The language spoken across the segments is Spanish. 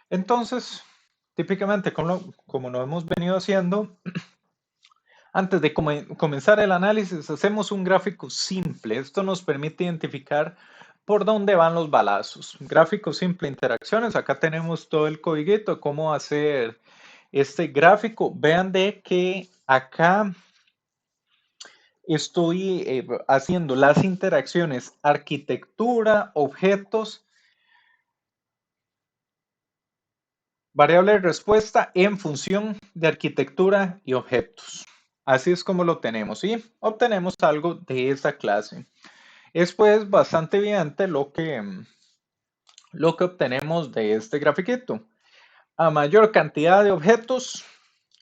Entonces, típicamente, como lo hemos venido haciendo, antes de comenzar el análisis, hacemos un gráfico simple. Esto nos permite identificar por dónde van los balazos. Gráfico simple, interacciones. Acá tenemos todo el codiguito de cómo hacer este gráfico. Vean de que acá estoy haciendo las interacciones arquitectura, objetos, variable de respuesta en función de arquitectura y objetos. Así es como lo tenemos y obtenemos algo de esa clase. Es pues bastante evidente lo que obtenemos de este grafiquito. A mayor cantidad de objetos,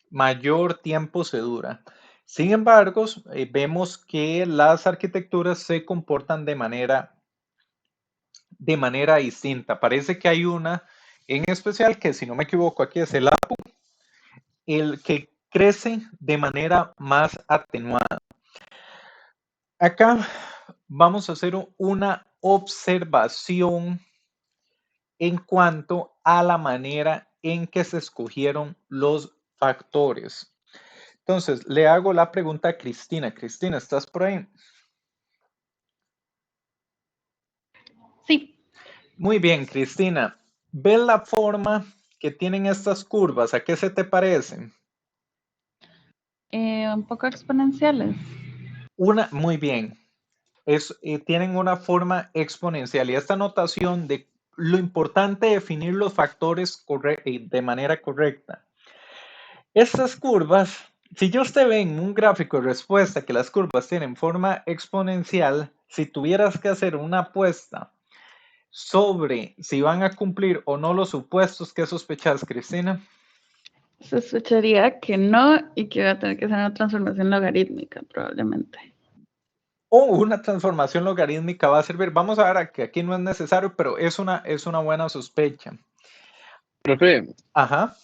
mayor tiempo se dura. Sin embargo, vemos que las arquitecturas se comportan de manera distinta. Parece que hay una en especial que, si no me equivoco, aquí es el que crece de manera más atenuada. Acá vamos a hacer una observación en cuanto a la manera en que se escogieron los factores. Entonces, le hago la pregunta a Cristina. Cristina, ¿estás por ahí? Sí, Muy bien, Cristina. ¿Ves la forma que tienen estas curvas? ¿A qué se te parecen? un poco exponenciales. Muy bien. Tienen una forma exponencial y esta notación de lo importante de definir los factores de manera correcta. Estas curvas, si yo te ve en un gráfico de respuesta que las curvas tienen forma exponencial, si tuvieras que hacer una apuesta sobre si van a cumplir o no los supuestos, ¿qué sospechas, Cristina? Sospecharía que no y que va a tener que hacer una transformación logarítmica probablemente. O una transformación logarítmica va a servir. Vamos a ver que aquí no es necesario, pero es una buena sospecha. Profe, Ajá.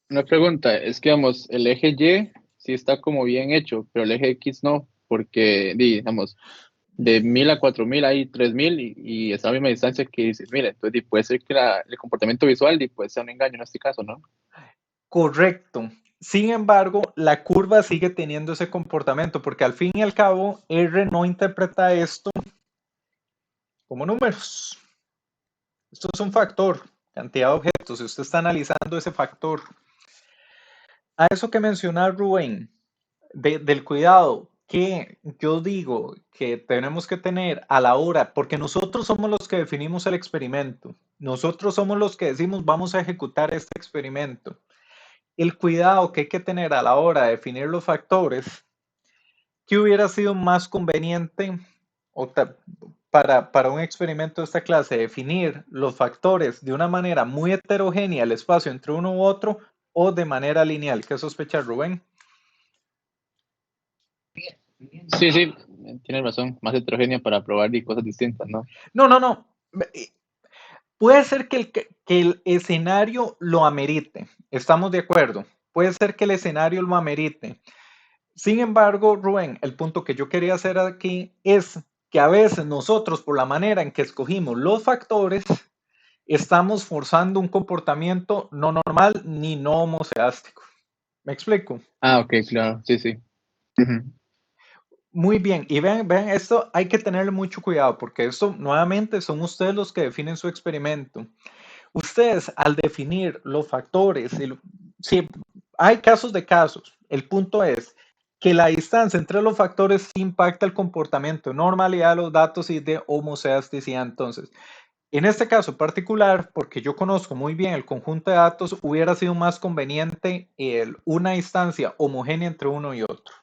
una pregunta, es que, vamos, el eje Y sí está como bien hecho, pero el eje X no, porque, digamos, de 1000 a 4000 hay 3000 y esa misma distancia que dices, mira, entonces puede ser que el comportamiento visual puede ser un engaño en este caso, ¿no? Correcto. Sin embargo, la curva sigue teniendo ese comportamiento porque al fin y al cabo R no interpreta esto como números. Esto es un factor, cantidad de objetos. Si usted está analizando ese factor. A eso que menciona Rubén, del cuidado que yo digo que tenemos que tener a la hora, porque nosotros somos los que definimos el experimento. Nosotros somos los que decimos vamos a ejecutar este experimento. El cuidado que hay que tener a la hora de definir los factores, ¿qué hubiera sido más conveniente para un experimento de esta clase? Definir los factores de una manera muy heterogénea, el espacio entre uno u otro, o de manera lineal. ¿Qué sospecha Rubén? Sí, sí, tienes razón, más heterogénea para probar cosas distintas, ¿no? No, no, no. Puede ser que el escenario lo amerite. Estamos de acuerdo. Puede ser que el escenario lo amerite. Sin embargo, Rubén, el punto que yo quería hacer aquí es que a veces nosotros, por la manera en que escogimos los factores, estamos forzando un comportamiento no normal ni no homoceástico. ¿Me explico? Ah, ok, claro, sí, sí. Ujú. Muy bien, y vean, esto hay que tenerle mucho cuidado porque esto nuevamente son ustedes los que definen su experimento. Ustedes al definir los factores, si hay casos de casos, el punto es que la distancia entre los factores impacta el comportamiento, normalidad de los datos y de homoceasticidad. Entonces, en este caso particular, porque yo conozco muy bien el conjunto de datos, hubiera sido más conveniente una distancia homogénea entre uno y otro.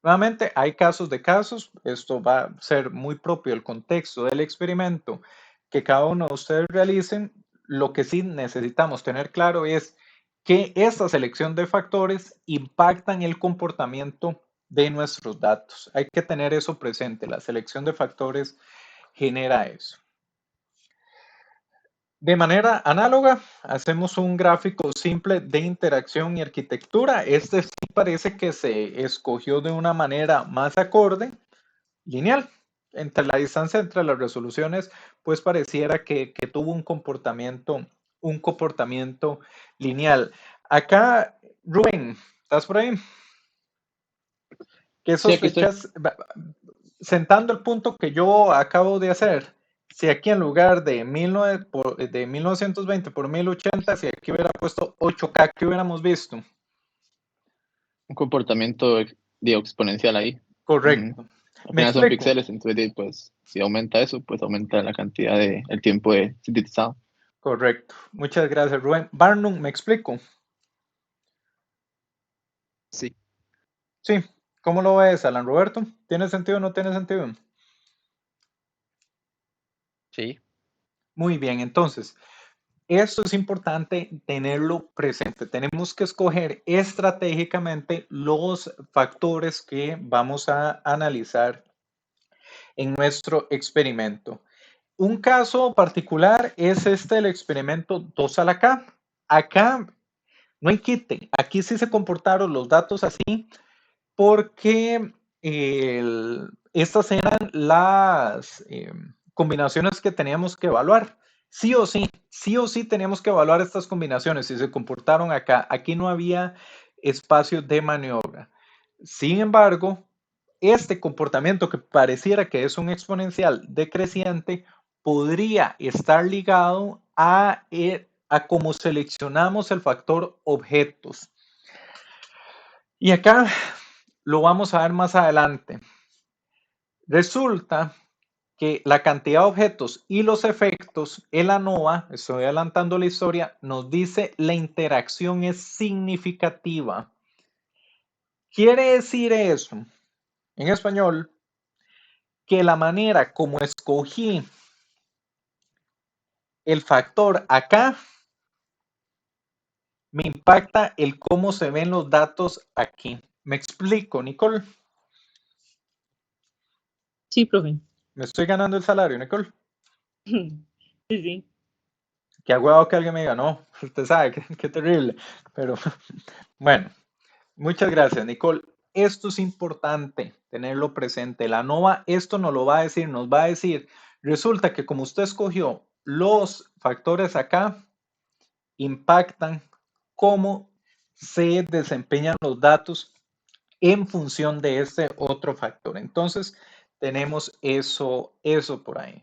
Nuevamente, hay casos de casos, esto va a ser muy propio del contexto del experimento que cada uno de ustedes realicen. Lo que sí necesitamos tener claro es que esta selección de factores impactan el comportamiento de nuestros datos. Hay que tener eso presente, la selección de factores genera eso. De manera análoga, hacemos un gráfico simple de interacción y arquitectura. Este sí parece que se escogió de una manera más acorde, lineal. Entre la distancia entre las resoluciones, pues pareciera que tuvo un comportamiento un comportamiento lineal. Acá, Rubén, ¿estás por ahí? ¿Qué Sí, aquí estoy. sospechas? Sentando el punto que yo acabo de hacer, si aquí en lugar de 1920 por 1080, si aquí hubiera puesto 8K, ¿qué hubiéramos visto? Un comportamiento exponencial ahí. Ujú. Correcto. Al ¿Me final son explico? píxeles, entonces pues si aumenta eso, pues aumenta la cantidad el tiempo de sintetizado. Correcto. Muchas gracias, Rubén. Barnum, ¿me explico? Sí, Sí. ¿Cómo lo ves, Alan Roberto? ¿Tiene sentido o no tiene sentido? sí. Muy bien, entonces, esto es importante tenerlo presente. Tenemos que escoger estratégicamente los factores que vamos a analizar en nuestro experimento. Un caso particular es el experimento 2 a la K. Acá no hay quite, aquí sí se comportaron los datos así porque estas eran las combinaciones que teníamos que evaluar. Sí o sí teníamos que evaluar estas combinaciones si se comportaron acá. Aquí no había espacio de maniobra. Sin embargo, este comportamiento que pareciera que es un exponencial decreciente podría estar ligado a cómo seleccionamos el factor objetos. Y acá lo vamos a ver más adelante. Resulta que la cantidad de objetos y los efectos en la ANOVA, estoy adelantando la historia, nos dice la interacción es significativa. Quiere decir eso, en español, que la manera como escogí el factor acá me impacta el cómo se ven los datos aquí. ¿Me explico, Nicole? Sí, profe. ¿Me estoy ganando el salario, Nicole? Sí, sí. Qué agüado que alguien me diga, no, usted sabe, qué terrible. Pero bueno, muchas gracias, Nicole. Esto es importante tenerlo presente. La NOVA esto nos lo va a decir, nos va a decir, resulta que como usted escogió los factores acá, impactan cómo se desempeñan los datos en función de este otro factor. Entonces, tenemos eso por ahí.